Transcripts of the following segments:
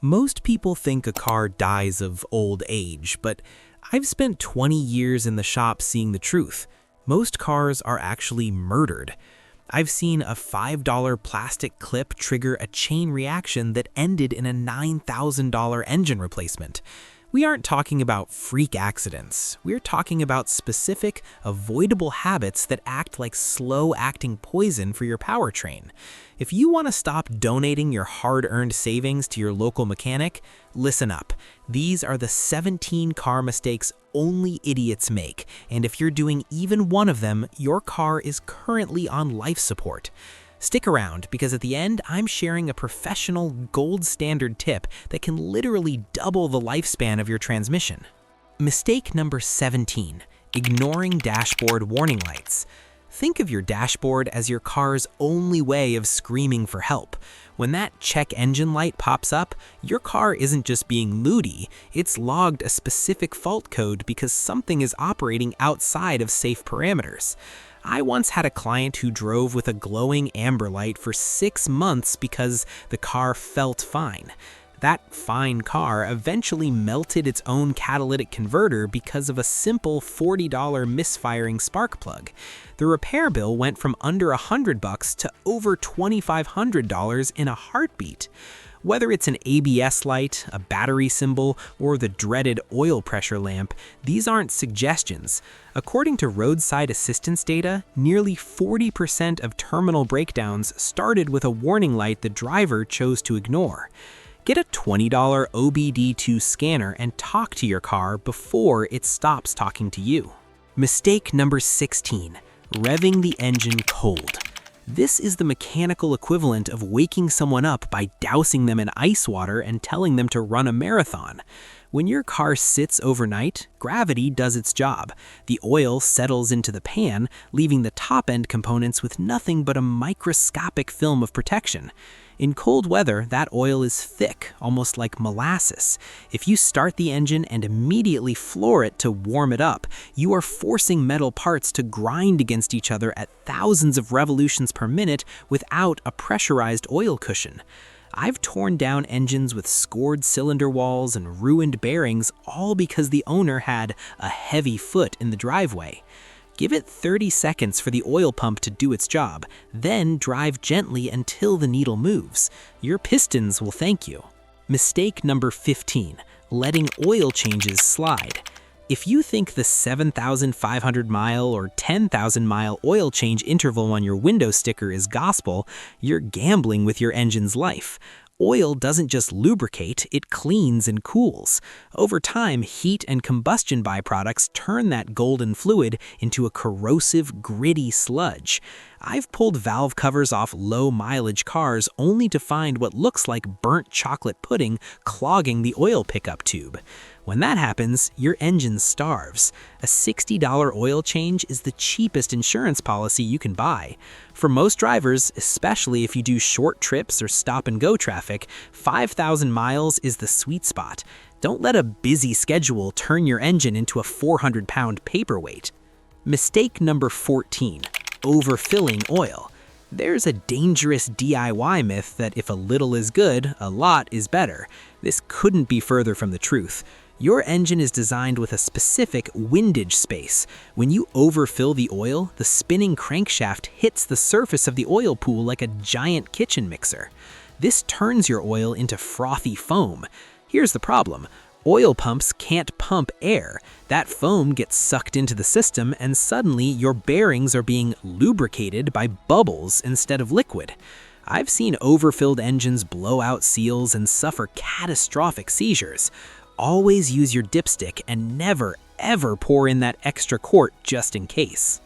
Most people think a car dies of old age, but I've spent 20 years in the shop seeing the truth. Most cars are actually murdered. I've seen a $5 plastic clip trigger a chain reaction that ended in a $9,000 engine replacement. We aren't talking about freak accidents. We're talking about specific, avoidable habits that act like slow-acting poison for your powertrain. If you want to stop donating your hard-earned savings to your local mechanic, listen up. These are the 17 car mistakes only idiots make, and if you're doing even one of them, your car is currently on life support. Stick around, because at the end, I'm sharing a professional gold standard tip that can literally double the lifespan of your transmission. Mistake number 17, ignoring dashboard warning lights. Think of your dashboard as your car's only way of screaming for help. When that check engine light pops up, your car isn't just being moody, it's logged a specific fault code because something is operating outside of safe parameters. I once had a client who drove with a glowing amber light for 6 months because the car felt fine. That fine car eventually melted its own catalytic converter because of a simple $40 misfiring spark plug. The repair bill went from under $100 to over $2,500 in a heartbeat. Whether it's an ABS light, a battery symbol, or the dreaded oil pressure lamp, these aren't suggestions. According to roadside assistance data, nearly 40% of terminal breakdowns started with a warning light the driver chose to ignore. Get a $20 OBD2 scanner and talk to your car before it stops talking to you. Mistake number 16, revving the engine cold. This is the mechanical equivalent of waking someone up by dousing them in ice water and telling them to run a marathon. When your car sits overnight, gravity does its job. The oil settles into the pan, leaving the top-end components with nothing but a microscopic film of protection. In cold weather, that oil is thick, almost like molasses. If you start the engine and immediately floor it to warm it up, you are forcing metal parts to grind against each other at thousands of revolutions per minute without a pressurized oil cushion. I've torn down engines with scored cylinder walls and ruined bearings, all because the owner had a heavy foot in the driveway. Give it 30 seconds for the oil pump to do its job, then drive gently until the needle moves. Your pistons will thank you. Mistake number 15, letting oil changes slide. If you think the 7,500 mile or 10,000 mile oil change interval on your window sticker is gospel, you're gambling with your engine's life. Oil doesn't just lubricate, it cleans and cools. Over time, heat and combustion byproducts turn that golden fluid into a corrosive, gritty sludge. I've pulled valve covers off low-mileage cars only to find what looks like burnt chocolate pudding clogging the oil pickup tube. When that happens, your engine starves. A $60 oil change is the cheapest insurance policy you can buy. For most drivers, especially if you do short trips or stop-and-go traffic, 5,000 miles is the sweet spot. Don't let a busy schedule turn your engine into a 400-pound paperweight. Mistake number 14, overfilling oil. There's a dangerous DIY myth that if a little is good, a lot is better. This couldn't be further from the truth. Your engine is designed with a specific windage space. When you overfill the oil, the spinning crankshaft hits the surface of the oil pool like a giant kitchen mixer. This turns your oil into frothy foam. Here's the problem. Oil pumps can't pump air. That foam gets sucked into the system, and suddenly your bearings are being lubricated by bubbles instead of liquid. I've seen overfilled engines blow out seals and suffer catastrophic seizures. Always use your dipstick and never, ever pour in that extra quart just in case.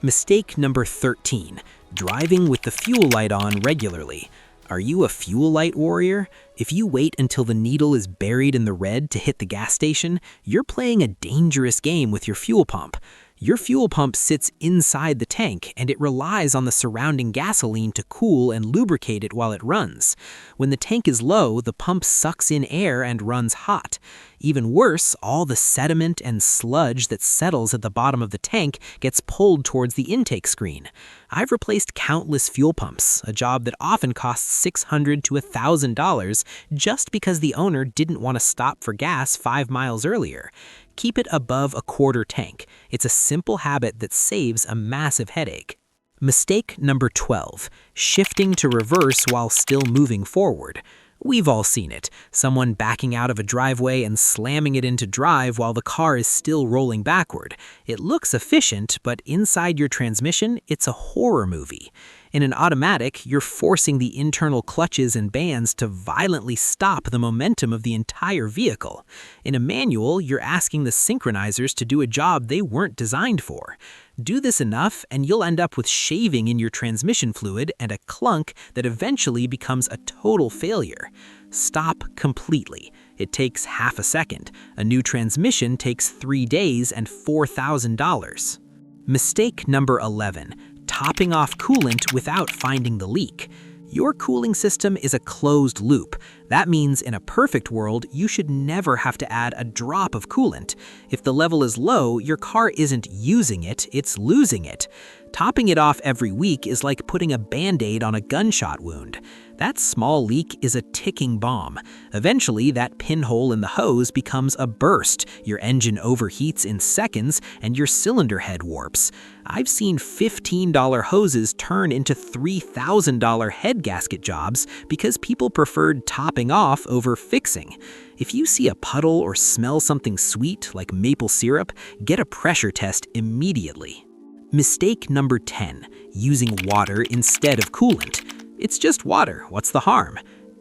Mistake number 13, driving with the fuel light on regularly. Are you a fuel light warrior? If you wait until the needle is buried in the red to hit the gas station, you're playing a dangerous game with your fuel pump. Your fuel pump sits inside the tank, and it relies on the surrounding gasoline to cool and lubricate it while it runs. When the tank is low, the pump sucks in air and runs hot. Even worse, all the sediment and sludge that settles at the bottom of the tank gets pulled towards the intake screen. I've replaced countless fuel pumps, a job that often costs $600 to $1,000 just because the owner didn't want to stop for gas 5 miles earlier. Keep it above a quarter tank. It's a simple habit that saves a massive headache. Mistake number 12, shifting to reverse while still moving forward. We've all seen it, someone backing out of a driveway and slamming it into drive while the car is still rolling backward. It looks efficient, but inside your transmission, it's a horror movie. In an automatic, you're forcing the internal clutches and bands to violently stop the momentum of the entire vehicle. In a manual, you're asking the synchronizers to do a job they weren't designed for. Do this enough, and you'll end up with shaving in your transmission fluid and a clunk that eventually becomes a total failure. Stop completely. It takes half a second. A new transmission takes 3 days and $4,000. Mistake number 11. Topping off coolant without finding the leak. Your cooling system is a closed loop. That means in a perfect world, you should never have to add a drop of coolant. If the level is low, your car isn't using it, it's losing it. Topping it off every week is like putting a Band-Aid on a gunshot wound. That small leak is a ticking bomb. Eventually, that pinhole in the hose becomes a burst, your engine overheats in seconds, and your cylinder head warps. I've seen $15 hoses turn into $3,000 head gasket jobs because people preferred topping off over fixing. If you see a puddle or smell something sweet like maple syrup, get a pressure test immediately. Mistake number 10, using water instead of coolant. It's just water, what's the harm?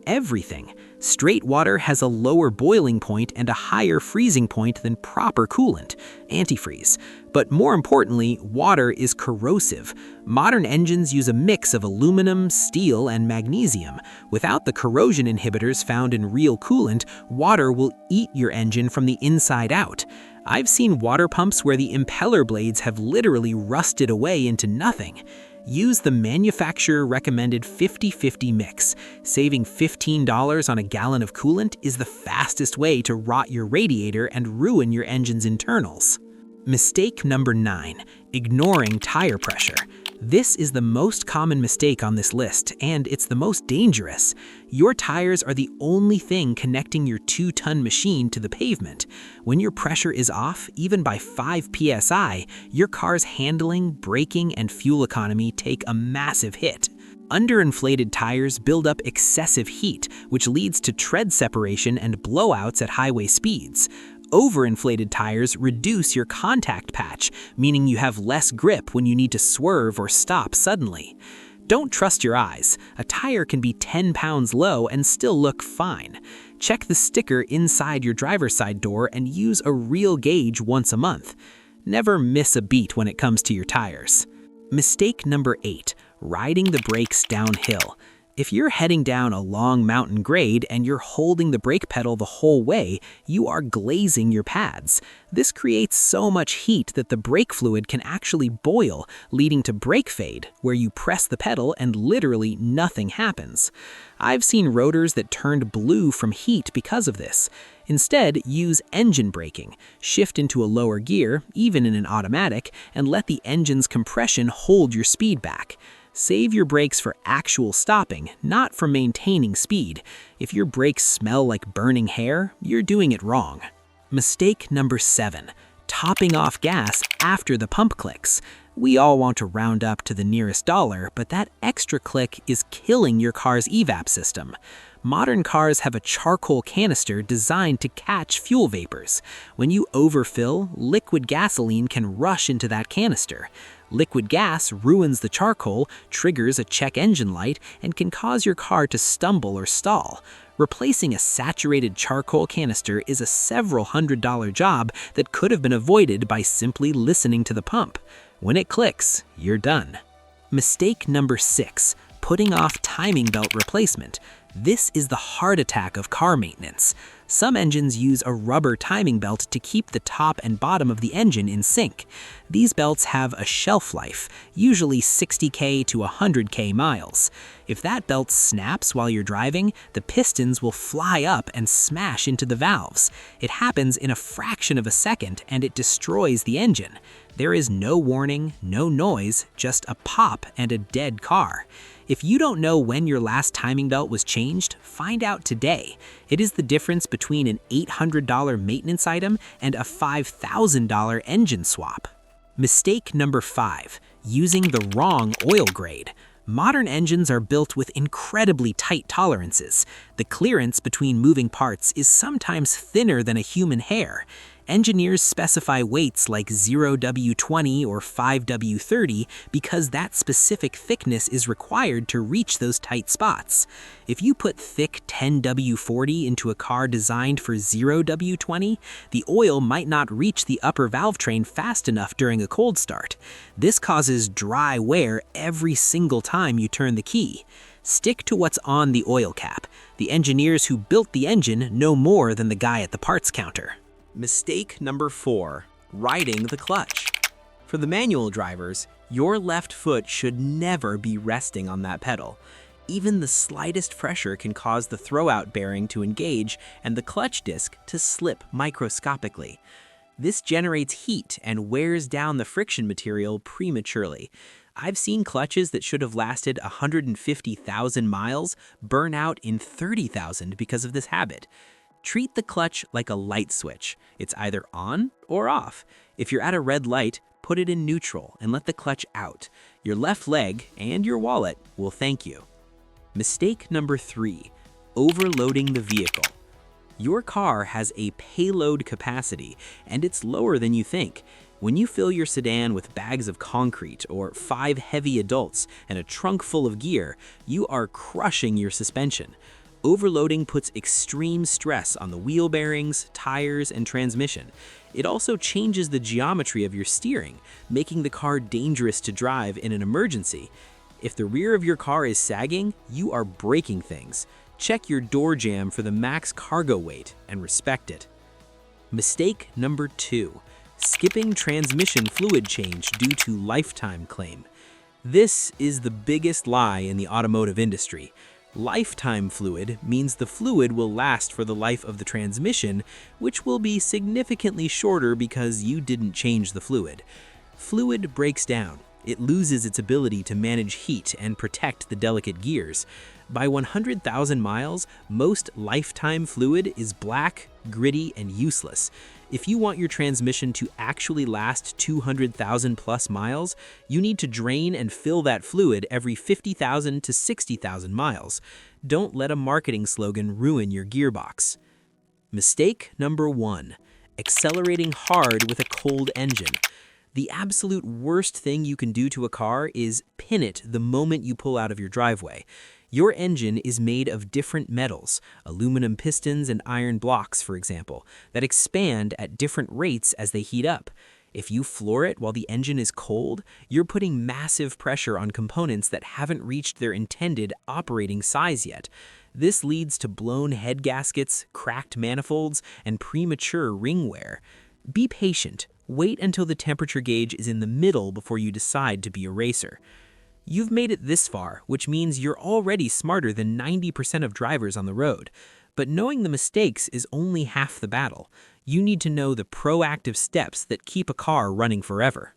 Everything. Straight water has a lower boiling point and a higher freezing point than proper coolant, antifreeze. But more importantly, water is corrosive. Modern engines use a mix of aluminum, steel, and magnesium. Without the corrosion inhibitors found in real coolant, water will eat your engine from the inside out. I've seen water pumps where the impeller blades have literally rusted away into nothing. Use the manufacturer-recommended 50-50 mix. Saving $15 on a gallon of coolant is the fastest way to rot your radiator and ruin your engine's internals. Mistake number 9, ignoring tire pressure. This is the most common mistake on this list, and it's the most dangerous. Your tires are the only thing connecting your 2-ton machine to the pavement. When your pressure is off, even by 5 psi, your car's handling, braking, and fuel economy take a massive hit. Underinflated tires build up excessive heat, which leads to tread separation and blowouts at highway speeds. Overinflated tires reduce your contact patch, meaning you have less grip when you need to swerve or stop suddenly. Don't trust your eyes. A tire can be 10 pounds low and still look fine. Check the sticker inside your driver's side door and use a real gauge once a month. Never miss a beat when it comes to your tires. Mistake number 8, riding the brakes downhill. If you're heading down a long mountain grade and you're holding the brake pedal the whole way, you are glazing your pads. This creates so much heat that the brake fluid can actually boil, leading to brake fade, where you press the pedal and literally nothing happens. I've seen rotors that turned blue from heat because of this. Instead, use engine braking. Shift into a lower gear, even in an automatic, and let the engine's compression hold your speed back. Save your brakes for actual stopping, not for maintaining speed. If your brakes smell like burning hair, you're doing it wrong. Mistake number 7, topping off gas after the pump clicks. We all want to round up to the nearest dollar, but that extra click is killing your car's evap system. Modern cars have a charcoal canister designed to catch fuel vapors. When you overfill, liquid gasoline can rush into that canister. Liquid gas ruins the charcoal, triggers a check engine light, and can cause your car to stumble or stall. Replacing a saturated charcoal canister is a several $100 job that could have been avoided by simply listening to the pump. When it clicks, you're done. Mistake number 6, putting off timing belt replacement. This is the heart attack of car maintenance. Some engines use a rubber timing belt to keep the top and bottom of the engine in sync. These belts have a shelf life, usually 60K to 100K miles. If that belt snaps while you're driving, the pistons will fly up and smash into the valves. It happens in a fraction of a second and it destroys the engine. There is no warning, no noise, just a pop and a dead car. If you don't know when your last timing belt was changed, find out today. It is the difference between an $800 maintenance item and a $5,000 engine swap. Mistake number 5, using the wrong oil grade. Modern engines are built with incredibly tight tolerances. The clearance between moving parts is sometimes thinner than a human hair. Engineers specify weights like 0W20 or 5W30 because that specific thickness is required to reach those tight spots. If you put thick 10W40 into a car designed for 0W20, the oil might not reach the upper valve train fast enough during a cold start. This causes dry wear every single time you turn the key. Stick to what's on the oil cap. The engineers who built the engine know more than the guy at the parts counter. Mistake number 4, riding the clutch. For the manual drivers, your left foot should never be resting on that pedal. Even the slightest pressure can cause the throwout bearing to engage and the clutch disc to slip microscopically. This generates heat and wears down the friction material prematurely. I've seen clutches that should have lasted 150,000 miles burn out in 30,000 because of this habit. Treat the clutch like a light switch. It's either on or off. If you're at a red light, put it in neutral and let the clutch out. Your left leg and your wallet will thank you. Mistake number 3, overloading the vehicle. Your car has a payload capacity, and it's lower than you think. When you fill your sedan with bags of concrete or 5 heavy adults and a trunk full of gear, you are crushing your suspension. Overloading puts extreme stress on the wheel bearings, tires, and transmission. It also changes the geometry of your steering, making the car dangerous to drive in an emergency. If the rear of your car is sagging, you are breaking things. Check your door jamb for the max cargo weight and respect it. Mistake number 2, skipping transmission fluid change due to lifetime claim. This is the biggest lie in the automotive industry. Lifetime fluid means the fluid will last for the life of the transmission, which will be significantly shorter because you didn't change the fluid. Fluid breaks down. It loses its ability to manage heat and protect the delicate gears. By 100,000 miles, most lifetime fluid is black, gritty, and useless. If you want your transmission to actually last 200,000 plus miles, you need to drain and fill that fluid every 50,000 to 60,000 miles. Don't let a marketing slogan ruin your gearbox. Mistake number 1, accelerating hard with a cold engine. The absolute worst thing you can do to a car is pin it the moment you pull out of your driveway. Your engine is made of different metals, aluminum pistons and iron blocks, for example, that expand at different rates as they heat up. If you floor it while the engine is cold, you're putting massive pressure on components that haven't reached their intended operating size yet. This leads to blown head gaskets, cracked manifolds, and premature ring wear. Be patient. Wait until the temperature gauge is in the middle before you decide to be a racer. You've made it this far, which means you're already smarter than 90% of drivers on the road. But knowing the mistakes is only half the battle. You need to know the proactive steps that keep a car running forever.